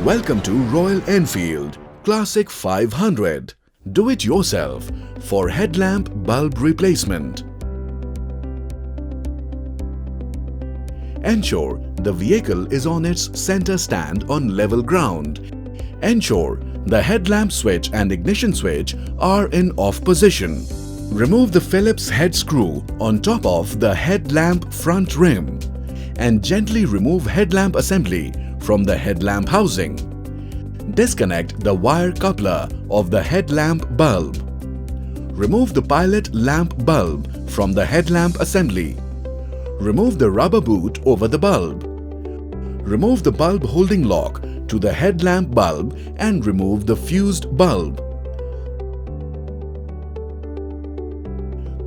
Welcome to Royal Enfield Classic 500. Do it yourself for headlamp bulb replacement. Ensure the vehicle is on its center stand on level ground. Ensure the headlamp switch and ignition switch are in off position. Remove the Phillips head screw on top of the headlamp front rim and gently remove headlamp assembly from the headlamp housing. Disconnect the wire coupler of the headlamp bulb. Remove the pilot lamp bulb from the headlamp assembly. Remove the rubber boot over the bulb. Remove the bulb holding lock to the headlamp bulb and remove the fused bulb.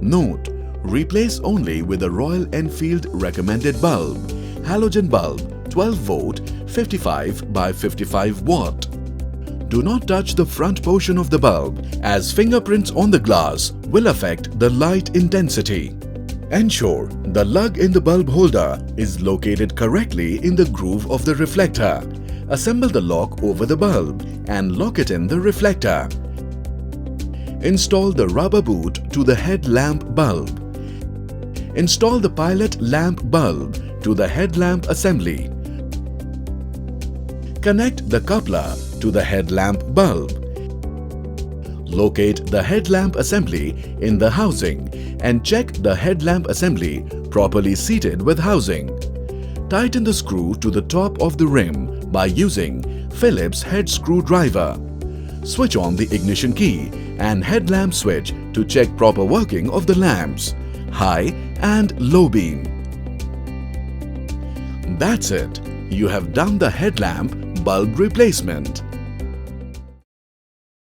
Note: replace only with a Royal Enfield recommended bulb, halogen bulb, 12 volt, 55 by 55 watt. Do not touch the front portion of the bulb as fingerprints on the glass will affect the light intensity. Ensure the lug in the bulb holder is located correctly in the groove of the reflector. Assemble the lock over the bulb and lock it in the reflector. Install the rubber boot to the headlamp bulb. Install the pilot lamp bulb to the headlamp assembly. Connect the coupler to the headlamp bulb. Locate the headlamp assembly in the housing and check the headlamp assembly properly seated with housing. Tighten the screw to the top of the rim by using Phillips head screwdriver. Switch on the ignition key and headlamp switch to check proper working of the lamps, high and low beam. That's it. You have done the headlamp bulb replacement.